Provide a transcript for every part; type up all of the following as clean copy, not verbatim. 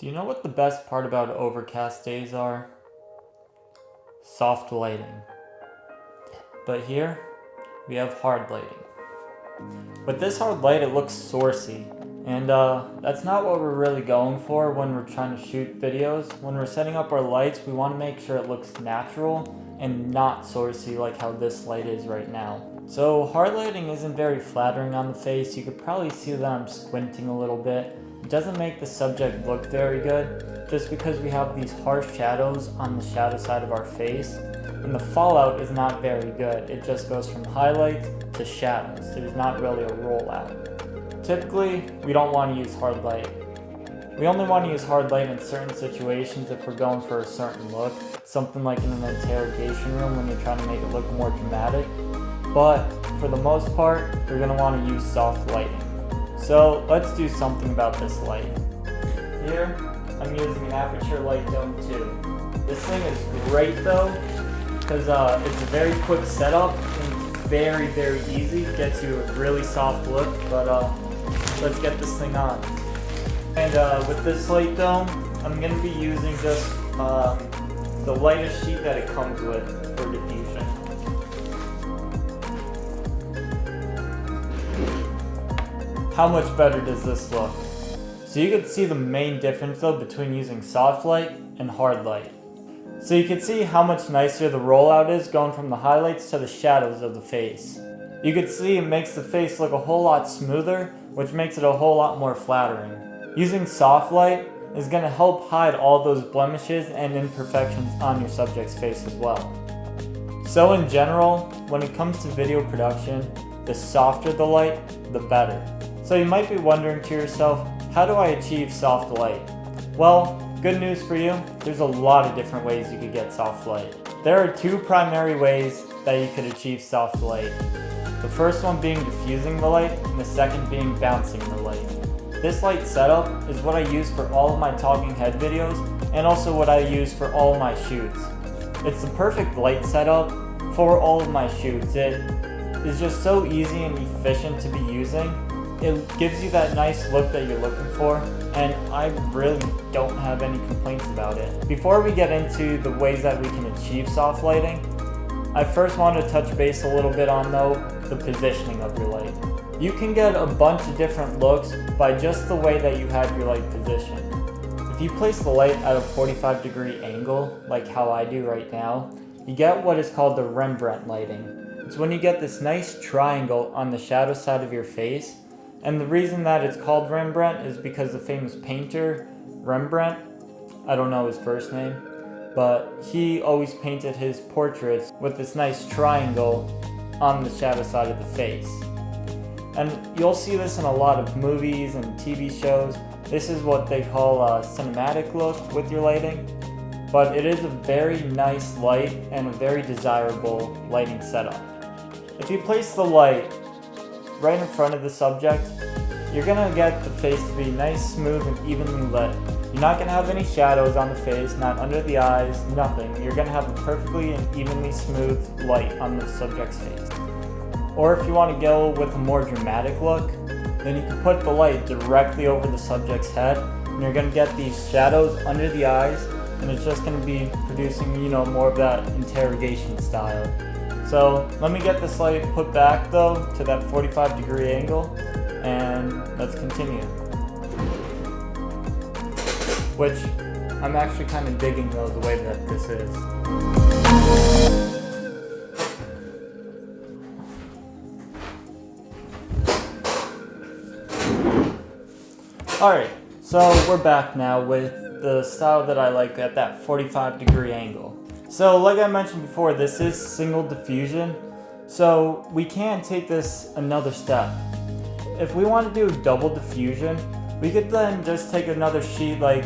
Do you know what the best part about overcast days are? Soft lighting. But here, we have hard lighting. With this hard light, it looks sourcey. And that's not what we're really going for when we're trying to shoot videos. When we're setting up our lights, we want to make sure it looks natural and not sourcey like how this light is right now. So hard lighting isn't very flattering on the face. You could probably see that I'm squinting a little bit. It doesn't make the subject look very good just because we have these harsh shadows on the shadow side of our face. And the fallout is not very good. It just goes from highlights to shadows. There's not really a rollout. Typically, we don't want to use hard light. We only want to use hard light in certain situations if we're going for a certain look. Something like in an interrogation room when you're trying to make it look more dramatic. But for the most part, you're going to want to use soft lighting. So let's do something about this light. Here, I'm using an Aperture Light Dome 2. This thing is great though, because it's a very quick setup and it's very, very easy. It gets you a really soft look, but let's get this thing on. And with this light dome, I'm going to be using just the lightest sheet that it comes with for diffusion. How much better does this look? So you can see the main difference though between using soft light and hard light. So you can see how much nicer the rollout is going from the highlights to the shadows of the face. You can see it makes the face look a whole lot smoother, which makes it a whole lot more flattering. Using soft light is going to help hide all those blemishes and imperfections on your subject's face as well. So in general, when it comes to video production, the softer the light, the better. So you might be wondering to yourself, how do I achieve soft light? Well, good news for you, there's a lot of different ways you could get soft light. There are two primary ways that you could achieve soft light. The first one being diffusing the light, and the second being bouncing the light. This light setup is what I use for all of my talking head videos, and also what I use for all of my shoots. It's the perfect light setup for all of my shoots. It is just so easy and efficient to be using. It gives you that nice look that you're looking for, and I really don't have any complaints about it. Before we get into the ways that we can achieve soft lighting, I first want to touch base a little bit on though, the positioning of your light. You can get a bunch of different looks by just the way that you have your light positioned. If you place the light at a 45-degree angle, like how I do right now, you get what is called the Rembrandt lighting. It's when you get this nice triangle on the shadow side of your face. And the reason that it's called Rembrandt is because the famous painter, Rembrandt, I don't know his first name, but he always painted his portraits with this nice triangle on the shadow side of the face. And you'll see this in a lot of movies and TV shows. This is what they call a cinematic look with your lighting. But it is a very nice light and a very desirable lighting setup. If you place the light right in front of the subject, you're gonna get the face to be nice, smooth, and evenly lit. You're not gonna have any shadows on the face, not under the eyes, nothing. You're gonna have a perfectly and evenly smooth light on the subject's face. Or if you want to go with a more dramatic look, then you can put the light directly over the subject's head, and you're gonna get these shadows under the eyes, and it's just gonna be producing, more of that interrogation style. So let me get this light put back though to that 45-degree angle, and let's continue. Which I'm actually kind of digging though the way that this is. Alright, so we're back now with the style that I like at that 45-degree angle. So like I mentioned before, this is single diffusion, so we can take this another step. If we want to do double diffusion, we could then just take another sheet, like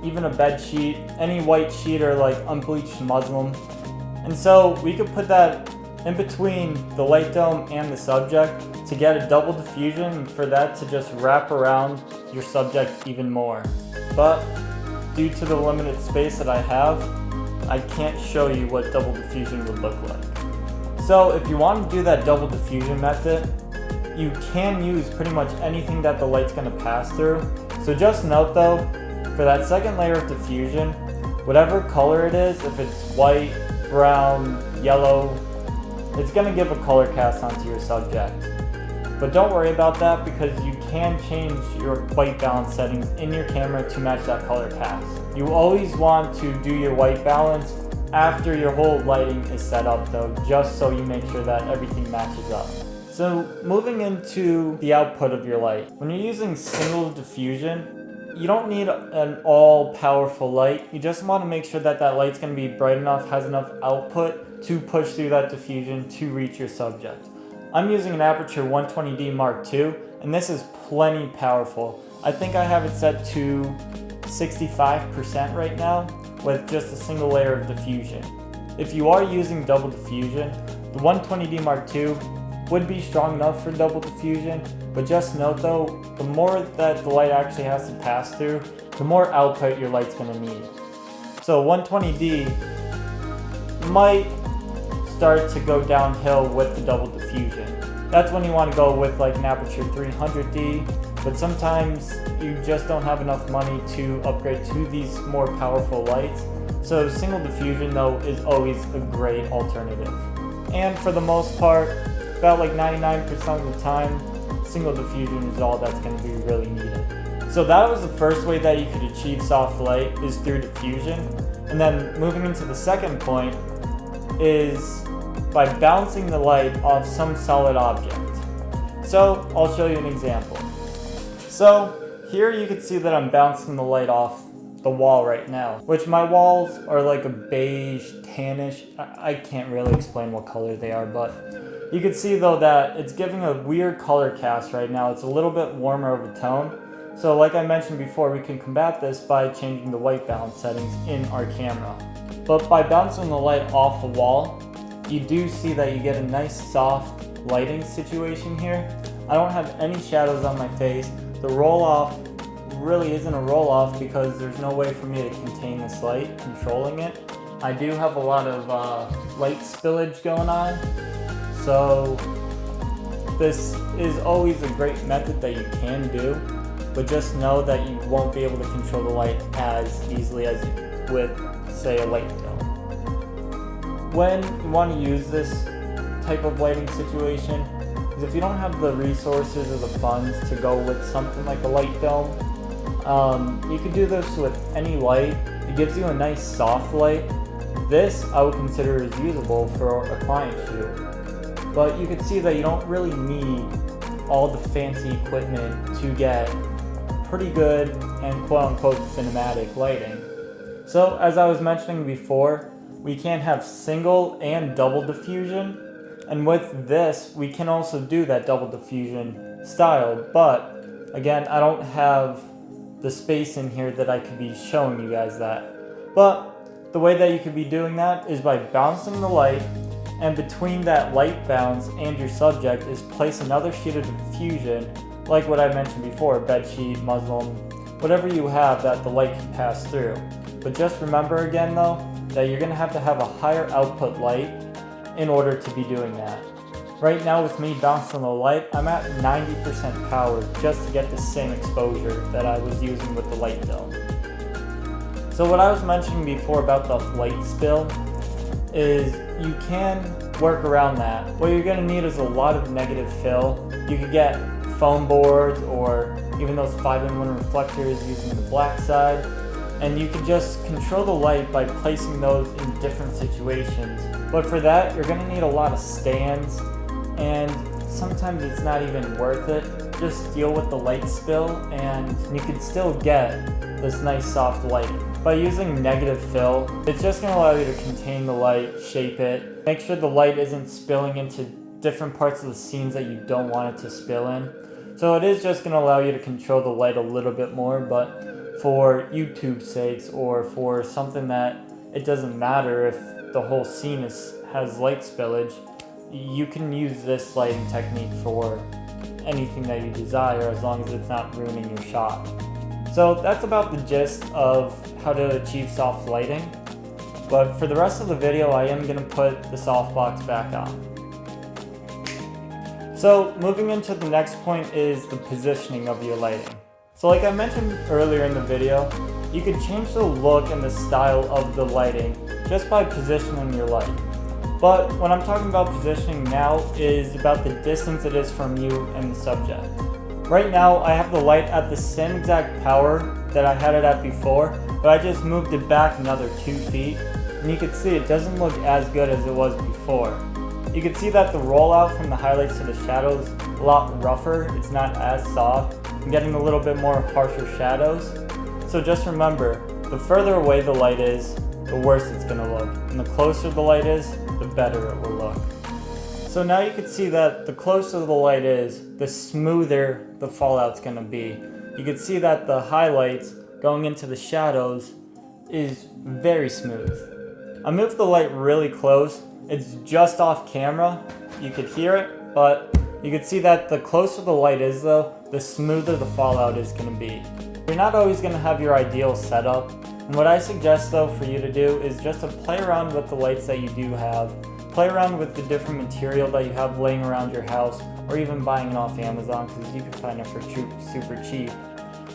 even a bed sheet, any white sheet or like unbleached muslin, and so we could put that in between the light dome and the subject to get a double diffusion, and for that to just wrap around your subject even more. But due to the limited space that I have, I can't show you what double diffusion would look like. So if you want to do that double diffusion method, you can use pretty much anything that the light's going to pass through. So just note though, for that second layer of diffusion, whatever color it is, if it's white, brown, yellow, it's going to give a color cast onto your subject. But don't worry about that because you can change your white balance settings in your camera to match that color cast. You always want to do your white balance after your whole lighting is set up though, just so you make sure that everything matches up. So moving into the output of your light. When you're using single diffusion, you don't need an all-powerful light. You just want to make sure that that light's going to be bright enough, has enough output to push through that diffusion to reach your subject. I'm using an Aperture 120D Mark II, and this is plenty powerful. I think I have it set to 65% right now with just a single layer of diffusion. If you are using double diffusion, the 120D Mark II would be strong enough for double diffusion, but just note though, the more that the light actually has to pass through, the more output your light's going to need. So 120D might start to go downhill with the double diffusion. That's when you want to go with like an Aperture 300D, but sometimes you just don't have enough money to upgrade to these more powerful lights. So single diffusion though is always a great alternative. And for the most part, about like 99% of the time, single diffusion is all that's going to be really needed. So that was the first way that you could achieve soft light, is through diffusion. And then moving into the second point is by bouncing the light off some solid object. So I'll show you an example. So here you can see that I'm bouncing the light off the wall right now, which my walls are like a beige, tannish. I can't really explain what color they are, but you can see though that it's giving a weird color cast right now. It's a little bit warmer of a tone. So like I mentioned before, we can combat this by changing the white balance settings in our camera. But by bouncing the light off a wall, you do see that you get a nice soft lighting situation here. I don't have any shadows on my face. The roll off really isn't a roll off because there's no way for me to contain this light, controlling it. I do have a lot of light spillage going on. So this is always a great method that you can do, but just know that you won't be able to control the light as easily as with, say, a light dome. When you want to use this type of lighting situation is if you don't have the resources or the funds to go with something like a light dome, you could do this with any light. It gives you a nice soft light. This I would consider as usable for a client shoot. But you can see that you don't really need all the fancy equipment to get pretty good and quote-unquote cinematic lighting. So as I was mentioning before, we can have single and double diffusion, and with this we can also do that double diffusion style, but again, I don't have the space in here that I could be showing you guys that. But the way that you could be doing that is by bouncing the light, and between that light bounce and your subject is place another sheet of diffusion, like what I mentioned before, bed sheet, muslin, whatever you have that the light can pass through. But just remember again though, that you're going to have a higher output light in order to be doing that. Right now with me bouncing the light, I'm at 90% power just to get the same exposure that I was using with the light dome. So what I was mentioning before about the light spill is you can work around that. What you're going to need is a lot of negative fill. You could get foam boards or even those 5-in-1 reflectors using the black side, and you can just control the light by placing those in different situations. But for that, you're going to need a lot of stands, and sometimes it's not even worth it. Just deal with the light spill and you can still get this nice soft lighting. By using negative fill, it's just going to allow you to contain the light, shape it, make sure the light isn't spilling into different parts of the scenes that you don't want it to spill in. So it is just going to allow you to control the light a little bit more, but for YouTube's sakes or for something that it doesn't matter if the whole scene has light spillage, you can use this lighting technique for anything that you desire as long as it's not ruining your shot. So that's about the gist of how to achieve soft lighting. But for the rest of the video, I am going to put the softbox back on. So moving into the next point is the positioning of your lighting. So like I mentioned earlier in the video, you could change the look and the style of the lighting just by positioning your light. But what I'm talking about positioning now is about the distance it is from you and the subject. Right now, I have the light at the same exact power that I had it at before, but I just moved it back another 2 feet, and you can see it doesn't look as good as it was before. You can see that the rollout from the highlights to the shadows is a lot rougher, it's not as soft. I'm getting a little bit more harsher shadows. So just remember, the further away the light is, the worse it's going to look. And the closer the light is, the better it will look. So now you can see that the closer the light is, the smoother the fallout's going to be. You can see that the highlights going into the shadows is very smooth. I moved the light really close. It's just off camera. You could hear it, but you can see that the closer the light is though, the smoother the fallout is going to be. You're not always going to have your ideal setup, and what I suggest though for you to do is just to play around with the lights that you do have, play around with the different material that you have laying around your house, or even buying it off Amazon because you can find it for super cheap.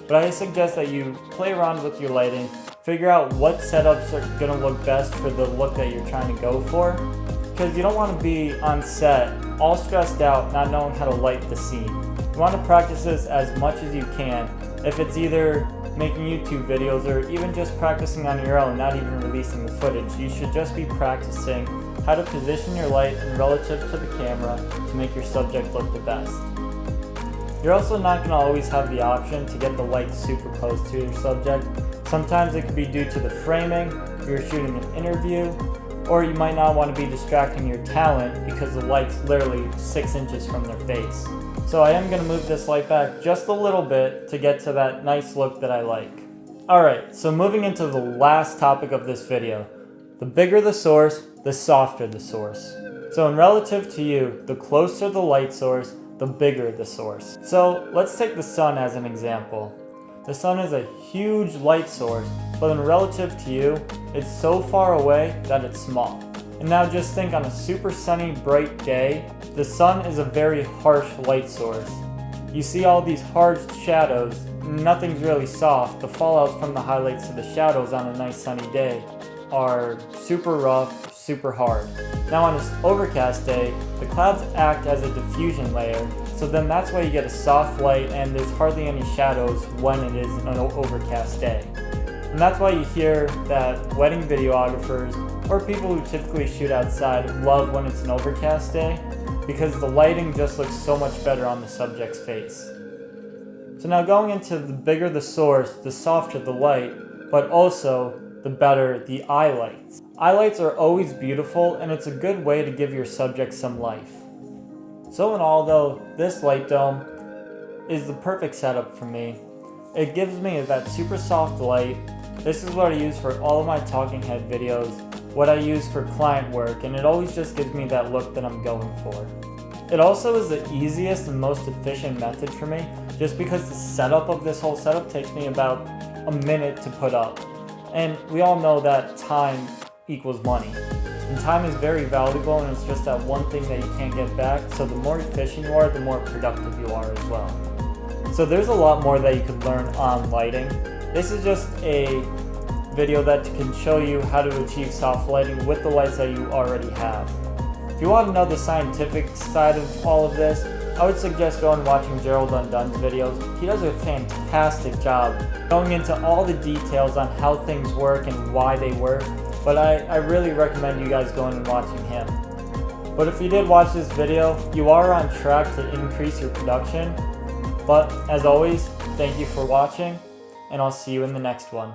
But I suggest that you play around with your lighting, figure out what setups are going to look best for the look that you're trying to go for, because you don't want to be on set all stressed out not knowing how to light the scene. You want to practice this as much as you can. If it's either making YouTube videos or even just practicing on your own, not even releasing the footage, you should just be practicing how to position your light in relative to the camera to make your subject look the best. You're also not going to always have the option to get the light super close to your subject. Sometimes it could be due to the framing, you're shooting an interview, or you might not want to be distracting your talent because the light's literally 6 inches from their face. So I am going to move this light back just a little bit to get to that nice look that I like. Alright, so moving into the last topic of this video. The bigger the source, the softer the source. So in relative to you, the closer the light source, the bigger the source. So let's take the sun as an example. The sun is a huge light source, but in relative to you, it's so far away that it's small. And now just think on a super sunny, bright day, the sun is a very harsh light source. You see all these hard shadows, nothing's really soft. The fallout from the highlights to the shadows on a nice sunny day are super rough, super hard. Now on an overcast day, the clouds act as a diffusion layer, so then that's why you get a soft light and there's hardly any shadows when it is an overcast day. And that's why you hear that wedding videographers or people who typically shoot outside love when it's an overcast day, because the lighting just looks so much better on the subject's face. So now going into the bigger the source, the softer the light, but also the better the eye lights. Eye lights are always beautiful, and it's a good way to give your subject some life. So in all though, this light dome is the perfect setup for me. It gives me that super soft light. This is what I use for all of my talking head videos, what I use for client work, and it always just gives me that look that I'm going for. It also is the easiest and most efficient method for me, just because the setup of this whole setup takes me about a minute to put up. And we all know that time equals money. And time is very valuable, and it's just that one thing that you can't get back, so the more efficient you are, the more productive you are as well. So there's a lot more that you could learn on lighting. This is just a video that can show you how to achieve soft lighting with the lights that you already have. If you want to know the scientific side of all of this, I would suggest going and watching Gerald Undun's videos. He does a fantastic job going into all the details on how things work and why they work, but I really recommend you guys going and watching him. But if you did watch this video, you are on track to increase your production. But as always, thank you for watching, and I'll see you in the next one.